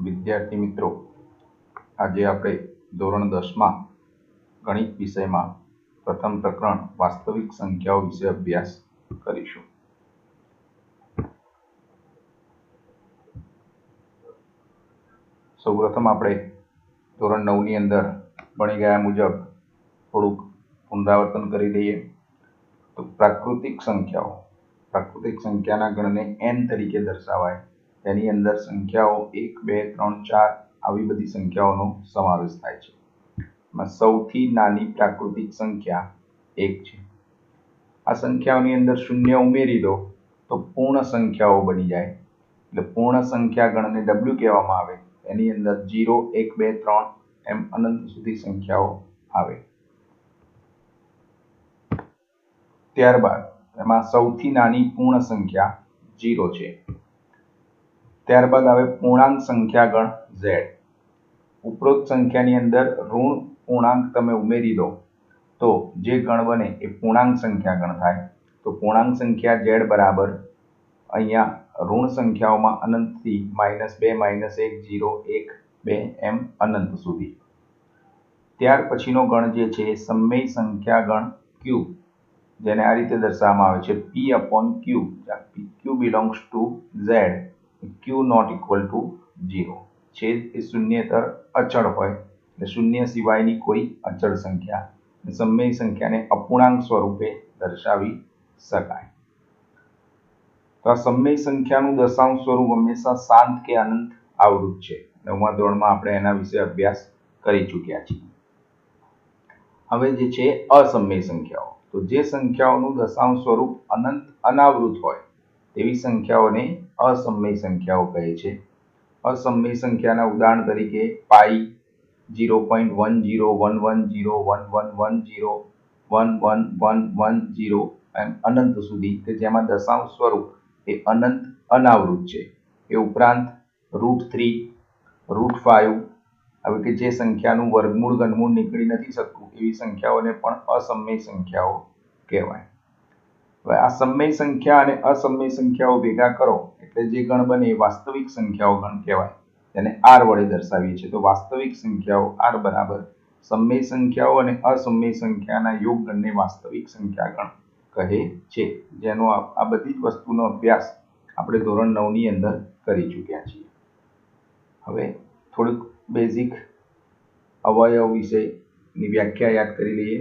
વિદ્યાર્થી મિત્રો, આજે આપણે ધોરણ 10માં ગણિત વિષયમાં પ્રથમ પ્રકરણ વાસ્તવિક સંખ્યાઓ વિશે અભ્યાસ કરીશું. સૌપ્રથમ આપણે ધોરણ 9ની અંદર ભણી ગયા મુજબ થોડુંક પુનરાવર્તન કરી લઈએ. તો પ્રાકૃતિક સંખ્યાના ગણને n તરીકે દર્શાવાય. તેની અંદર સંખ્યાઓ 1, 2, 3, 4 આવી બધી સંખ્યાઓનો સમાવેશ થાય છે. એમાં સૌથી નાની પ્રાકૃતિક સંખ્યા 1 છે. આ સંખ્યાઓની અંદર શૂન્ય ઉમેરી દો તો પૂર્ણ સંખ્યાઓ બની જાય. એટલે પૂર્ણ સંખ્યા ગણને W કહેવામાં આવે. એની અંદર 0, 1, 2, 3 એમ અનંત સુધી સંખ્યાઓ આવે. ત્યારબાદ એમાં સૌથી નાની પૂર્ણ સંખ્યા 0 છે. ત્યારબાદ આવે પૂર્ણાંક સંખ્યા ગણ Z. ઉપરોક્ત સંખ્યાની અંદર ઋણ પૂર્ણાંક તમે ઉમેરી દો તો જે ગણ બને એ પૂર્ણાંક સંખ્યા ગણ થાય. તો પૂર્ણાંક સંખ્યા Z બરાબર અહીંયા ઋણ સંખ્યાઓમાં અનંતથી -2, -1, 0, 1, 2 એમ અનંત સુધી. ત્યાર પછીનો ગણ જે છે એ સમય સંખ્યા ગણ Q, જેને આ રીતે દર્શાવવામાં આવે છે P/Q. Q belongs to Z. Q not equal to 0 છે. એ શૂન્યેતર અચળ હોય એટલે શૂન્ય સિવાયની કોઈ અચળ સંખ્યા, સમય સંખ્યાને અપૂર્ણાંક સ્વરૂપે દર્શાવી શકાય. તો આ સમય સંખ્યાનું દશાંશ સ્વરૂપ હંમેશા શાંત કે અનંત આવૃત છે. 9મા ધોરણમાં આપણે એના વિશે અભ્યાસ કરી ચૂક્યા છીએ. હવે જે છે અસમય સંખ્યાઓ, તો જે સંખ્યાઓનું દશાંશ સ્વરૂપ અનંત અનાવૃત હોય તેવી સંખ્યાઓને અસમય સંખ્યાઓ કહે છે. અસમય સંખ્યાના ઉદાહરણ તરીકે પાઈ, 0.1011011110 111110 એમ અનંત સુધી, કે જેમાં દશાંશ સ્વરૂપ એ અનંત અનાવૃત છે. એ ઉપરાંત √3, √5 આવી કે જે સંખ્યાનું વર્ગમૂળ ઘનમૂળ નીકળી નથી શકતું એવી સંખ્યાઓને પણ અસમય સંખ્યાઓ કહેવાય. હવે આ સમય સંખ્યા અને અસમય સંખ્યાઓ ભેગા કરો એટલે જે ગણ બને એ વાસ્તવિક સંખ્યાઓ ગણ કહેવાય. તેને R વડે દર્શાવીએ છીએ. તો વાસ્તવિક સંખ્યાઓ R બરાબર સમય સંખ્યાઓ અને અસમય સંખ્યાના યોગ ગણને વાસ્તવિક સંખ્યા ગણ કહે છે. જેનો આ બધી જ વસ્તુનો અભ્યાસ આપણે ધોરણ 9ની અંદર કરી ચૂક્યા છીએ. હવે થોડુંક બેઝિક અવયવ વિશેની વ્યાખ્યા યાદ કરી લઈએ.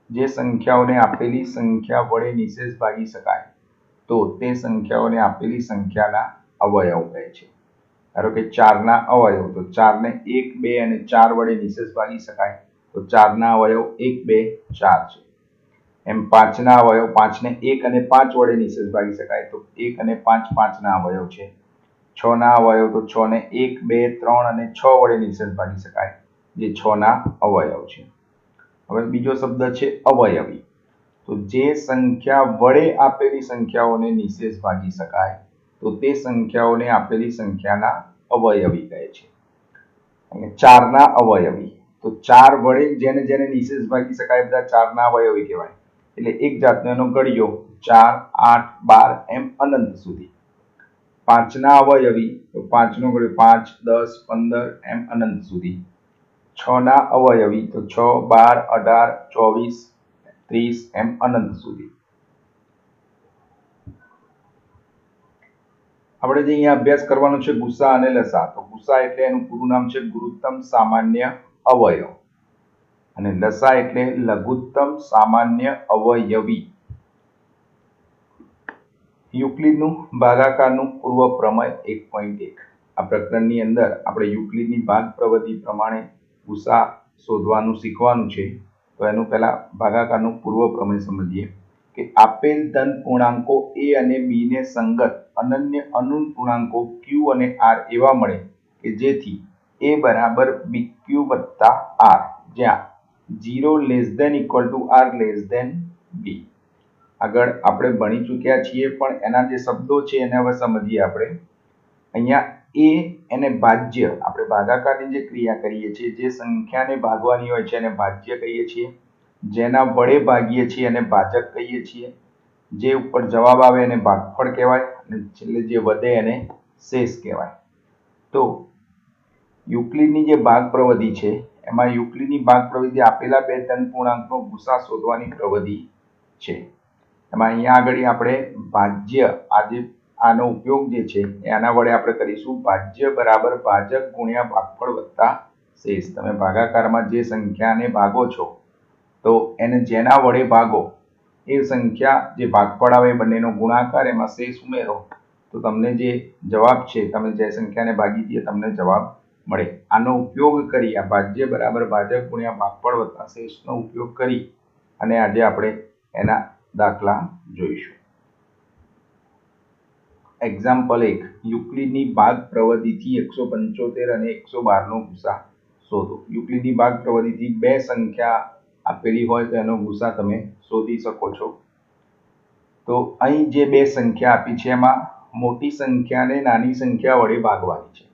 જે સંખ્યાઓને આપેલી સંખ્યા વડે નિશેષ ભાગી શકાય તો તે સંખ્યાઓને આપેલી સંખ્યાના અવયવ કહે છે. ધારો કે 4ના અવયવ, તો 4ને 1, 2 અને 4 વડે નિશેષ ભાગી શકાય તો 4ના અવયવ 1, 2, 4 છે. એમ 5ના અવયવ 5ને 1 અને 5 વડે નિશેષ ભાગી શકાય તો 1 અને 5 5ના અવયવ છે. 6ના અવયવ તો 6ને 1, 2, 3 અને 6 વડે નિશેષ ભાગી શકાય, જે 6ના અવયવ છે. હવે બીજો શબ્દ છે અવયવી. તો જે સંખ્યા વડે આપેલી સંખ્યાઓને નિશેષ ભાગી શકાય તો તે સંખ્યાઓને આપેલી સંખ્યાના અવયવી કહે છે. અને 4ના અવયવી, તો 4 વડે જેને જેને નિશેષ ભાગી શકાય બધા 4ના અવયવી કહેવાય. એટલે એક જાતનો એનો ગળિયો 4, 8, 12 એમ અનંત સુધી. 5ના અવયવી, તો 5નો ગળિયો 5, 10, 15 એમ અનંત સુધી. 6ના અવયવી, તો 6, 12, 18, 24, 30 એમ અનંત સુધી. આપણે જે અહીંયા અભ્યાસ કરવાનો છે ગુસા અને લસા. તો ગુસા એટલે એનું પૂરું નામ છે ગુરુત્તમ સામાન્ય અવયવ, અને લસા એટલે લઘુત્તમ સામાન્ય અવયવી. યુક્લિડનું ભાગાકારનું પૂર્વ પ્રમેય 1.1. આ પ્રકરણની અંદર આપણે યુક્લિડની ભાગ પ્રવૃત્તિ પ્રમાણે ગુસા શોધવાનું શીખવાનું છે. તો એનું પહેલા ભાગાકારનું પૂર્વ પ્રમેય સમજીએ કે આપેલ ધન પૂર્ણાંકો a અને b ને સંગત અનન્ય અનુપૂર્ણાંકો q અને r એવા મળે કે જેથી a બરાબર bq વત્તા r, જ્યાં 0 ≤ r b. આગળ આપણે ભણી ચૂક્યા છીએ પણ એના જે શબ્દો છે એને હવે સમજીએ આપણે. અહીંયા એ એને ભાજ્ય, આપણે ભાગાકારની જે ક્રિયા કરીએ છીએ, જે સંખ્યાને ભાગવાની હોય છે એને ભાજ્ય કહીએ છીએ. જેના વડે ભાગીએ છીએ એને ભાજક કહીએ છીએ. જે ઉપર જવાબ આવે એને ભાગફળ કહેવાય, અને છેલ્લે જે વધે એને શેષ કહેવાય. તો યુક્લિડની જે ભાગ પ્રવિધિ છે એમાં યુક્લિડની ભાગ પ્રવિધિ આપેલા બે ધન પૂર્ણાંકનો ગુસા શોધવાની પ્રવિધિ છે. એમાં અહીંયા આગળ આપણે ભાજ્ય આનો ઉપયોગ જે છે એ આના વડે આપણે કરીશું. ભાજ્ય બરાબર ભાજક ગુણ્યા ભાગફળ વત્તા શેષ. તમે ભાગાકારમાં જે સંખ્યાને ભાગો છો તો એને જેના વડે ભાગો એ સંખ્યા જે ભાગફળ આવે બંનેનો ગુણાકાર એમાં શેષ ઉમેરો તો તમને જે જવાબ છે તમે જે સંખ્યાને ભાગી દઈએ તમને જવાબ મળે. આનો ઉપયોગ કરી આ ભાજ્ય બરાબર ભાજક ગુણ્યા ભાગફળ વત્તા શેષનો ઉપયોગ કરી અને આજે આપણે એના દાખલા જોઈશું. એક્ઝામ્પલ 1 યુક્લિડની ભાગ પ્રવિધિથી 175 અને 112 નો ગુસા શોધો. યુક્લિડની ભાગ પ્રવિધિથી બે સંખ્યા આપેલી હોય તો એનો ગુસા તમે શોધી શકો છો. તો અહીં જે બે સંખ્યા આપી છે એમાં મોટી સંખ્યાને નાની સંખ્યા વડે ભાગવાની છે.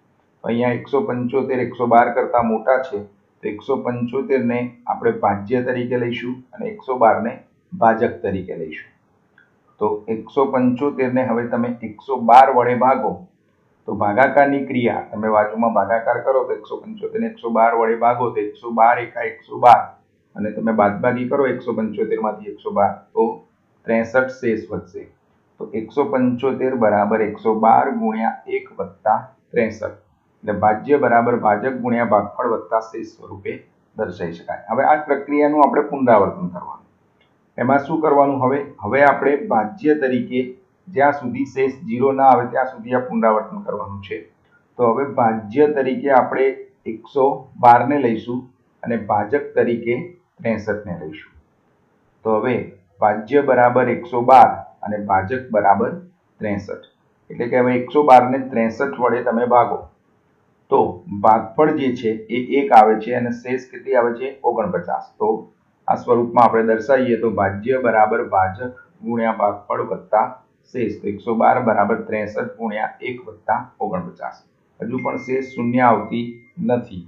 અહીંયા 175 112 કરતા મોટા છે તો 175 ને આપણે ભાજ્ય તરીકે લઈશું અને 112 ને ભાજક તરીકે લઈશું. તો 175 ને હવે તમે 112 વડે ભાગો તો ભાગાકારની ક્રિયા તમે બાજુમાં ભાગાકાર કરો તો 175 ને 112 વડે ભાગો તો 112 એકા 112 અને તમે બાદબાકી કરો 175 માંથી 112 તો 63 શેષ વધશે. તો 175 બરાબર 112 ગુણ્યા 1 વત્તા 63 એટલે ભાજ્ય બરાબર ભાજક ગુણ્યા ભાગફળ વત્તા શેષ સ્વરૂપે દર્શાવી શકાય. હવે આ પ્રક્રિયાનું આપણે પુનરાવર્તન કરવાનું. એમાં શું કરવાનું? હવે આપણે ભાજ્ય તરીકે જ્યાં સુધી શેષ 0 ના આવે ત્યાં સુધી આ પુનરાવર્તન કરવાનું છે. તો હવે ભાજ્ય તરીકે આપણે 112 ને લઈશું અને ભાજક તરીકે 63 ને લઈશું. તો હવે ભાજ્ય બરાબર 112 અને ભાજક બરાબર 63 એટલે કે હવે 112 ને 63 વડે તમે ભાગો તો ભાગફળ જે છે એ 1 આવે છે અને શેષ કેટલી આવે છે? 49. તો આ સ્વરૂપમાં આપણે દર્શાવીએ તો ભાજ્ય બરાબર ભાજક ગુણ્યા ભાગફળ વત્તા શેષ. તો 112 બરાબર 63 ગુણ્યા 1 વત્તા 49. હજુ પણ શેષ શૂન્ય આવતી નથી.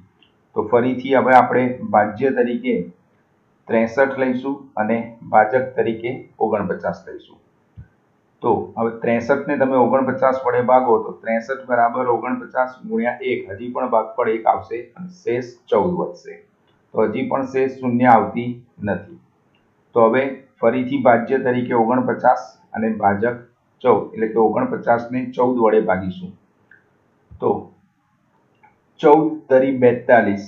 તો ફરીથી હવે આપણે ભાજ્ય તરીકે 63 લઈશું અને ભાજક તરીકે 49 લઈશું. તો હવે 63 ને તમે 49 વડે ભાગો તો 63 બરાબર 49 ગુણ્યા 1 હજી પણ ભાગફળ 1 આવશે અને શેષ 14 વધશે. તો હજી પણ શેષ શૂન્ય આવતી નથી. તો હવે ફરીથી ભાજ્ય તરીકે 49 અને ભાજક 14 એટલે કે 49 ને 14 વડે ભાગીશું. તો 14 તરી 42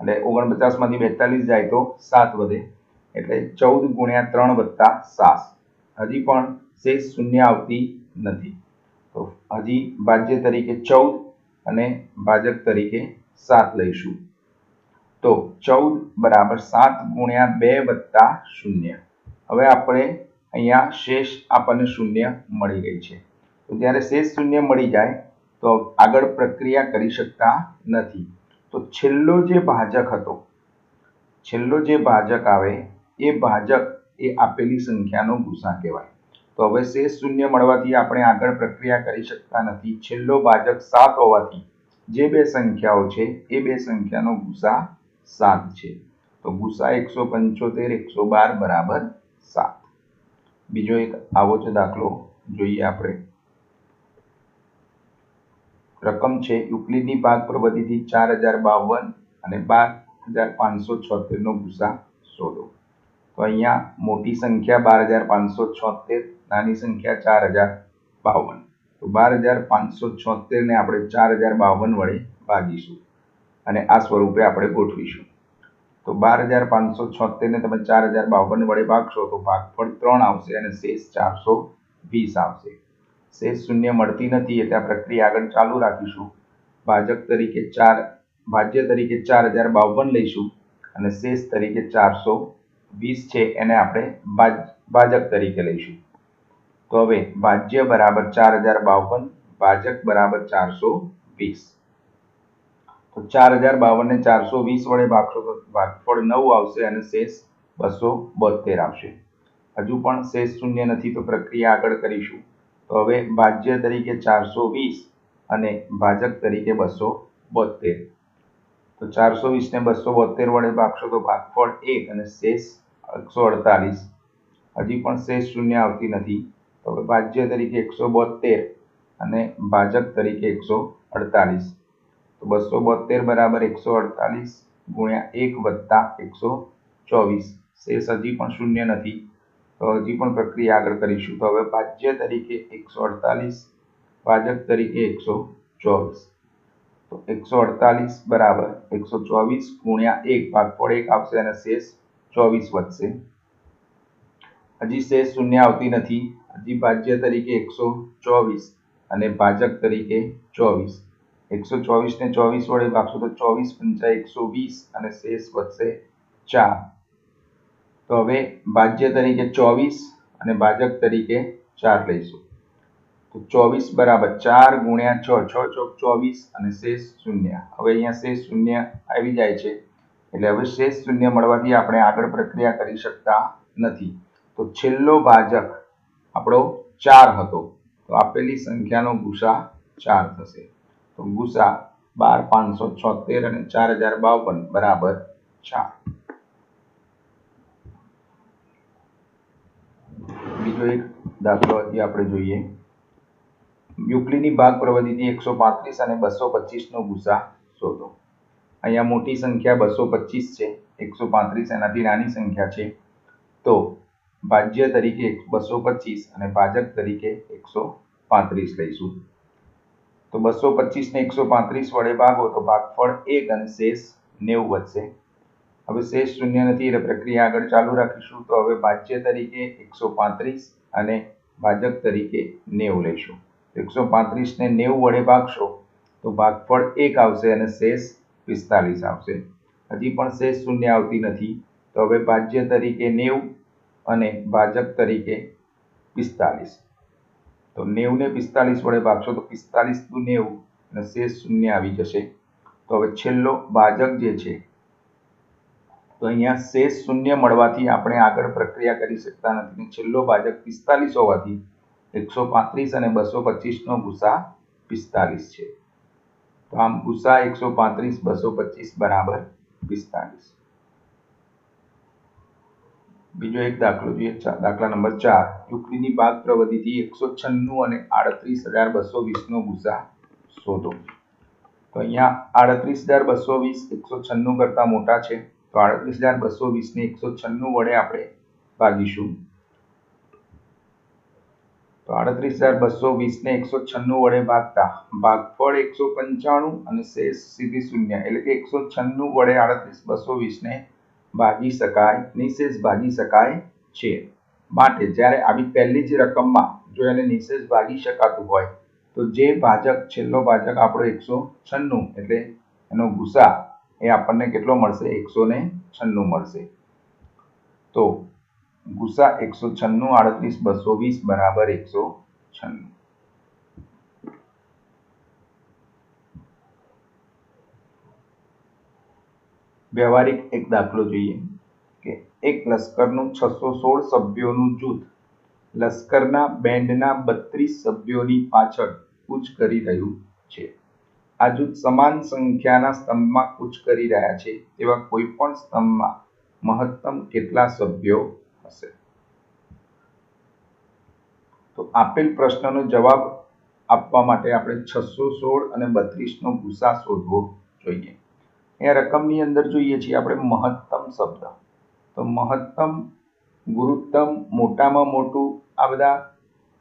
એટલે 49 માંથી 42 જાય તો 7 વધે એટલે 14 ગુણ્યા 3 વત્તા 7 હજી પણ શેષ શૂન્ય આવતી નથી. તો હજી ભાજ્ય તરીકે 14 અને ભાજક તરીકે 7 લઈશું. તો 14 બરાબર 7 ગુણ્યા 2 વત્તા 0. હવે આપણે અહીંયા શેષ આપણને શૂન્ય મળી ગઈ છે. તો જ્યારે શેષ શૂન્ય મળી જાય તો આગળ પ્રક્રિયા કરી શકતા નથી. તો છેલ્લો જે ભાજક હતો, છેલ્લો જે ભાજક આવે એ ભાજક એ આપેલી સંખ્યાનો ગુસા કહેવાય. તો હવે શેષ શૂન્ય મળવાથી આપણે આગળ પ્રક્રિયા કરી શકતા નથી. છેલ્લો ભાજક 7 હોવાથી જે બે સંખ્યાઓ છે એ બે સંખ્યાનો ગુસા 7 છે. તો ગુસા 175 112 બરાબર 7. બીજો એક આવો જ દાખલો જોઈએ આપણે. રકમ છે યુક્લિડની ભાગ પ્રવિધિથી 4052 અને 12576 નો ગુસા શોધો. તો અહીંયા મોટી સંખ્યા 12576, નાની સંખ્યા 4052. તો 12576 ને આપણે 4052 વડે ભાગીશું અને આ સ્વરૂપે આપણે ગોઠવીશું. તો 12576 ને તમે 4052 વડે ભાગશો તો ભાગફળ 3 આવશે અને શેષ 420 આવશે. શેષ શૂન્ય મળતી નથી એટલે આ પ્રક્રિયા આગળ ચાલુ રાખીશું. ભાજક તરીકે ભાજ્ય તરીકે 4052 લઈશું અને શેષ તરીકે 420 છે એને આપણે ભાજક તરીકે લઈશું. તો હવે ભાજ્ય બરાબર 4052, ભાજક બરાબર 420. તો 4052 ને 420 વડે ભાગશો તો ભાગફળ 9 આવશે અને શેષ 272 આવશે. હજુ પણ શેષ શૂન્ય નથી તો પ્રક્રિયા આગળ કરીશું. તો હવે ભાજ્ય તરીકે 420 અને ભાજક તરીકે 272. તો 420 ને 272 વડે ભાગશો તો ભાગફળ 1 અને શેષ 148. હજી પણ શેષ શૂન્ય આવતી નથી. તો હવે ભાજ્ય તરીકે 172 અને ભાજક તરીકે 148. તો 272 બરાબર 148 ગુણ્યા 1 વત્તા 124, શેષ હજી પણ શૂન્ય નથી, તો હજી પણ પ્રક્રિયા આગળ કરીશું. તો હવે ભાજ્ય તરીકે 148, ભાજક તરીકે 124, તો 148 બરાબર 124 ગુણ્યા 1, ભાગફળ 1 આવશે અને શેષ 24 વધશે. હજી શેષ શૂન્ય આવતી નથી, હજી ભાજ્ય તરીકે 124 અને ભાજક તરીકે 24. 124 ને 24 વડે ભાગશો તો 24 પંચા 120 અને શેષ વધશે 4. તો હવે ભાજ્ય તરીકે 24 અને ભાજક તરીકે 4 લઈશું. તો 24 બરાબર 4 ગુણ્યા 6, 6 ચોક 24 અને શેષ શૂન્ય. હવે અહીંયા શેષ શૂન્ય આવી જાય છે, એટલે હવે શેષ શૂન્ય મળવાથી આપણે આગળ પ્રક્રિયા કરી શકતા નથી. તો છેલ્લો ભાજક આપણો 4 હતો, તો આપેલી સંખ્યાનો ગુસા 4 થશે. તો ગુસા 12576 અને 4052 બરાબર 4. બીજો એક દાખલો હજી આપણે જોઈએ. યુક્લિડની ભાગ પ્રવૃત્તિથી 135 અને 225 નો ગુસા શોધો. અહીંયા મોટી સંખ્યા 225 છે, 135 એનાથી નાની સંખ્યા છે, તો ભાજ્ય તરીકે 225 અને ભાજક તરીકે 135 લઈશું. તો 225 ને 135 વડે ભાગો તો ભાગફળ 1 અને શેષ 90 વધશે. હવે શેષ શૂન્ય નથી, એટલે પ્રક્રિયા આગળ ચાલુ રાખીશું. તો હવે ભાજ્ય તરીકે 135 અને ભાજક તરીકે 90 લઈશું. 135 ને 90 વડે ભાગશો તો ભાગફળ 1 આવશે અને શેષ 45 આવશે. હજી પણ શેષ શૂન્ય આવતી નથી, તો હવે ભાજ્ય તરીકે 90 અને ભાજક તરીકે 45. તો 90 ને 45 વડે ભાગશો તો 45 દુ 90 અને શેષ શૂન્ય આવી જશે. તો હવે છેલ્લો ભાજક જે છે, તો અહીંયા શેષ શૂન્ય મળવાથી આપણે આગળ પ્રક્રિયા કરી શકતા નથી. છેલ્લો ભાજક 45 હોવાથી 135 અને 225 નો ગુસા 45 છે. તો આમ ગુસા 135 225 બરાબર 45. બીજો એક દાખલો જોઈએ, દાખલા નંબર 4. યુક્લિડની ભાગ પ્રવૃત્તિથી 196 અને 38220 નો ગુસા શોધો. તો અહીંયા 38220 196 કરતા મોટા છે, તો 38220 ને 196 વડે આપણે ભાગીશું. તો 38220 ને 196 વડે ભાગતા ભાગફળ 195 અને શેષ સીધી શૂન્ય, એટલે કે 196 વડે 38220 ને ભાગી શકાય, નિશેષ ભાગી શકાય છે. માટે જ્યારે આવી પહેલી જ રકમમાં જો એને નિશેષ ભાગી શકાતું હોય તો જે ભાજક છેલ્લો ભાજક આપણો 196, એટલે એનો ગુસા એ આપણને કેટલો મળશે? 196 મળશે. તો ગુસા 196 38220 બરાબર 196. વ્યવહારિક એક દાખલો જોઈએ કે એક લશ્કરનું 616 સભ્યોનું જૂથ લશ્કરના બેન્ડના 32 સભ્યોની પાછળ કૂચ કરી રહ્યું છે. આ જૂથ સમાન સંખ્યાના સ્તંભમાં કૂચ કરી રહ્યા છે તેવા કોઈપણ સ્તંભમાં મહત્તમ કેટલા સભ્યો હશે? તો આપેલ પ્રશ્નનો જવાબ આપવા માટે આપણે 616 અને 32 નો ગુસા શોધવો જોઈએ. અહીંયા રકમની અંદર જોઈએ છીએ આપણે મહત્તમ શબ્દ, તો મહત્તમ, ગુરુત્તમ, મોટામાં મોટું, આ બધા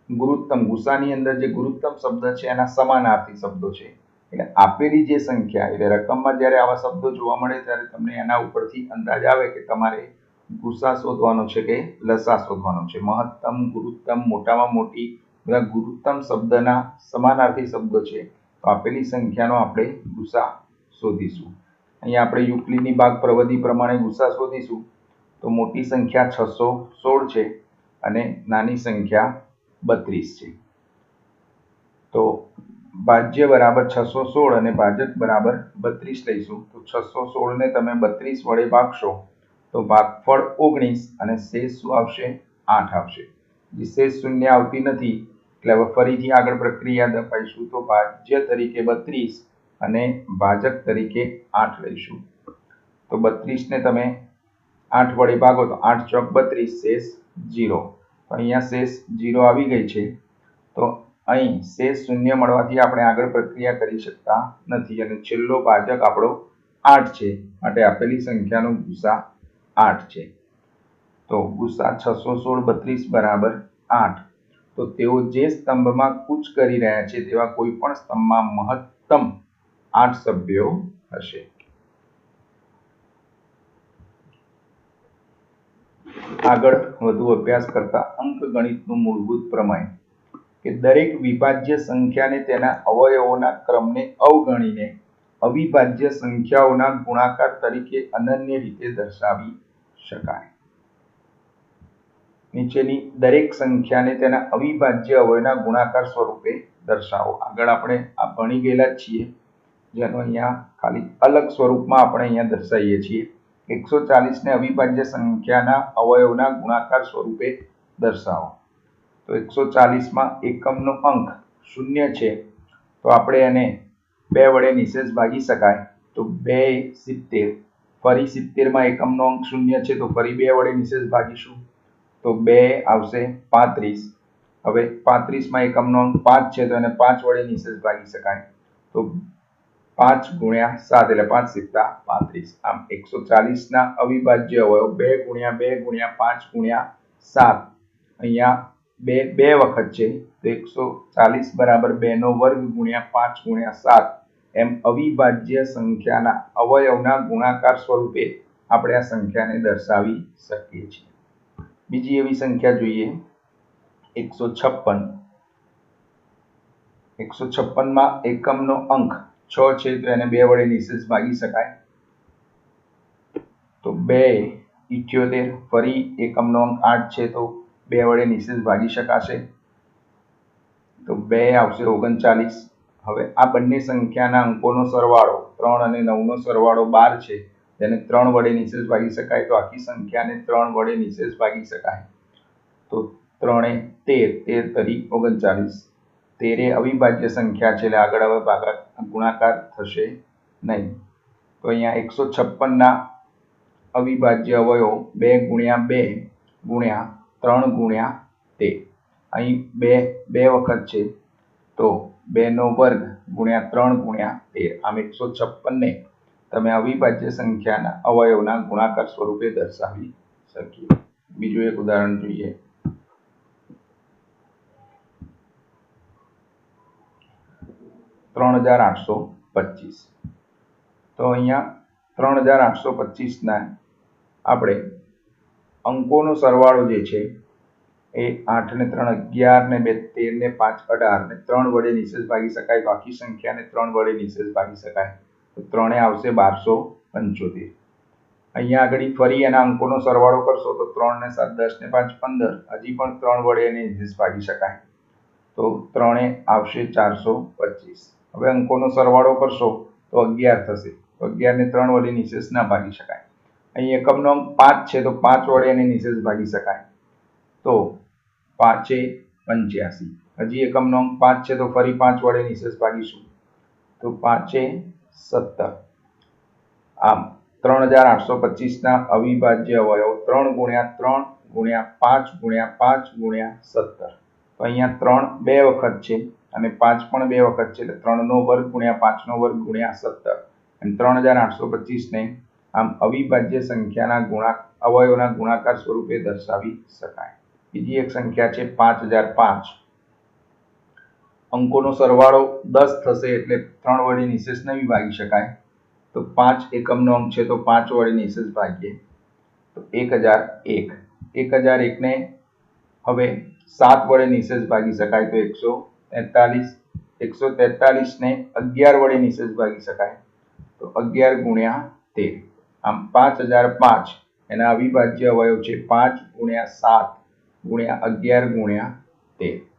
ગુરુત્તમ, ગુસાની અંદર જે ગુરુત્તમ શબ્દ છે એના સમાનાર્થી શબ્દો છે. એટલે આપેલી જે સંખ્યા, એટલે રકમમાં જ્યારે આવા શબ્દો જોવા મળે ત્યારે તમને એના ઉપરથી અંદાજ આવે કે તમારે ગુસા શોધવાનો છે કે લસા શોધવાનો છે. મહત્તમ, ગુરુત્તમ, મોટામાં મોટી, બધા ગુરુત્તમ શબ્દના સમાનાર્થી શબ્દો છે, તો આપેલી સંખ્યાનો આપણે ગુસા શોધીશું. અહીંયા આપણે યુક્લિડની ભાગ પ્રવૃત્તિ પ્રમાણે ગુસા શોધીશું. તો મોટી સંખ્યા 616 છે અને નાની સંખ્યા 32 છે. તો ભાજ્ય બરાબર 616 અને ભાજક બરાબર 32 લઈશું. તો 616 ને તમે 32 વડે ભાગશો તો ભાગફળ 19 અને શેષ શું આવશે? 8 આવશે. શેષ શૂન્ય આવતી નથી, એટલે હવે ફરીથી આગળ પ્રક્રિયા દર્શાવીશું. તો ભાજ્ય તરીકે 32 અને ભાજક તરીકે 8 લઈશું. તો 32 ને તમે 8 વડે ભાગો તો 8 ચોક 32, શેષ 0. તો અહીંયા શેષ 0 આવી ગઈ છે. તો અહીં શેષ શૂન્ય મળવાથી આપણે આગળ પ્રક્રિયા કરી શકતા નથી અને છેલ્લો ભાજક આપણો 8 છે, માટે આપેલી સંખ્યાનો ગુસા 8 છે. તો ગુસા 616 બરાબર 8. તો તેઓ જે સ્તંભમાં કૂચ કરી રહ્યા છે તેવા કોઈ પણ સ્તંભમાં મહત્તમ 8 સભ્યો હશે. આગળ વધુ અભ્યાસ કરતા અંકગણિતનું મૂળભૂત પ્રમેય કે દરેક વિભાજ્ય સંખ્યાને તેના અવયવોના ક્રમને અવગણીને અવિભાજ્ય સંખ્યાઓના ગુણાકાર તરીકે અનન્ય રીતે દર્શાવી શકાય. નીચેની દરેક સંખ્યાને તેના અવિભાજ્ય અવયવના ગુણાકાર સ્વરૂપે દર્શાવો. આગળ આપણે આ ભણી ગયેલા છીએ, જેનો અહીંયા ખાલી અલગ સ્વરૂપમાં આપણે અહીંયા દર્શાવીએ છીએ. 140 ને અવિભાજ્ય સંખ્યાના અવયવના ગુણાકાર સ્વરૂપે દર્શાવો. તો 140 માં એકમનો અંક 0 છે, તો આપણે એને 2 વડે નિશેષ ભાગી શકાય. તો 2 70. ફરી 70 માં એકમનો અંક 0 છે, તો ફરી 2 વડે નિશેષ ભાગીશું. તો 2 આવશે 35. હવે 35 માં એકમનો અંક 5 છે, તો એને 5 વડે નિશેષ ભાગી શકાય. તો 5 ગુણ્યા 7 એટલે 5 સિત્તા 35. આમ 140 ના અવિભાજ્ય અવયવ 2 ગુણ્યા 2 ગુણ્યા 5 ગુણ્યા 7. અહીંયા 2 વખત છે, તો 140 બરાબર 2 નો વર્ગ ગુણ્યા 5 ગુણ્યા 7. એમ અવિભાજ્ય સંખ્યાના અવયવના ગુણાકાર સ્વરૂપે આપણે આ સંખ્યાને દર્શાવી શકીએ છીએ. બીજી એવી સંખ્યા જોઈએ 156. 156 માં એકમનો અંક 6 છે, તો એને 2 વડે નિશેષ ભાગી શકાય. તો 2 78. ફરી એકમનો અંક 8 છે, તો 2 વડે નિશેષ ભાગી શકાશે. તો 2 આવશે 39. હવે આ બંને સંખ્યાના અંકોનો સરવાળો 3 અને 9 નો સરવાળો 12 છે, તેને 3 વડે નિશેષ ભાગી શકાય. તો આખી સંખ્યાને 3 વડે નિશેષ ભાગી શકાય. તો 3 13 તરી 39. 13 એ અવિભાજ્ય સંખ્યા છે, એટલે આગળ હવે ગુણાકાર થશે નહીં. તો અહીંયા 156 ના અવિભાજ્ય અવયવ 2 ગુણ્યા 2 ગુણ્યા 3 ગુણ્યા 13. અહીં 2 વખત છે, તો 2 નો વર્ગ ગુણ્યા 3 ગુણ્યા 13. આમ 156 ને તમે અવિભાજ્ય સંખ્યાના અવયવના ગુણાકાર સ્વરૂપે દર્શાવી શકીએ. બીજું એક ઉદાહરણ જોઈએ. 3825. તો અહીંયા 3825 ના આપણે અંકોનો સરવાળો જે છે એ 8 ને 3 11 ને 2 13 ને 5 18 ને 3 વડે નિશેષ ભાગી શકાય. તો આખી સંખ્યાને 3 વડે નિશેષ ભાગી શકાય. તો 3 આવશે 1275. અહીંયા આગળ ફરી એના અંકોનો સરવાળો કરશો તો 3 ને 7 10 ને 5 15. હજી પણ 3 વડે એને નિશેષ ભાગી શકાય. તો 3 આવશે 425. હવે અંકોનો સરવાળો કરશો તો 11 થશે. તો 11 ને 3 વડે નિશેષ ના ભાગી શકાય. અહીં એકમનો અંક 5 છે, તો 5 વડે એને નિશેષ ભાગી શકાય. તો 5 85. હજી એકમનો અંક 5 છે, તો ફરી 5 વડે નિશેષ ભાગીશું. તો 5 17. આમ 3825 ના અવિભાજ્ય અવયવ 3 ગુણ્યા 3 ગુણ્યા 5 ગુણ્યા 5 ગુણ્યા 17. તો અહીંયા 3 2 વખત છે અને 5 પણ 2 વખત છે, એટલે 3 નો વર્ગ ગુણ્યા 5 નો વર્ગ ગુણ્યા 17. અને 3825 ને આમ અવિભાજ્ય સંખ્યાના અવયવોના ગુણાકાર સ્વરૂપે દર્શાવી શકાય. બીજી એક સંખ્યા છે 5005. અંકોનો સરવાળો 10 થશે, એટલે 3 વડે નિશેષ નહીં ભાગી શકાય. તો 5 એકમનો અંક છે, તો 5 વડે નિશેષ ભાગીએ. તો 1001. 1001 ને હવે 7 વડે નિશેષ ભાગી શકાય. તો 143. 143 ને 11 વડે નિશેષ ભાગી શકાય. તો 11 ગુણ્યા 13. આમ 5005 એના અવિભાજ્ય અવયવ છે 5 ગુણ્યા 7 ગુણ્યા 11 ગુણ્યા 13.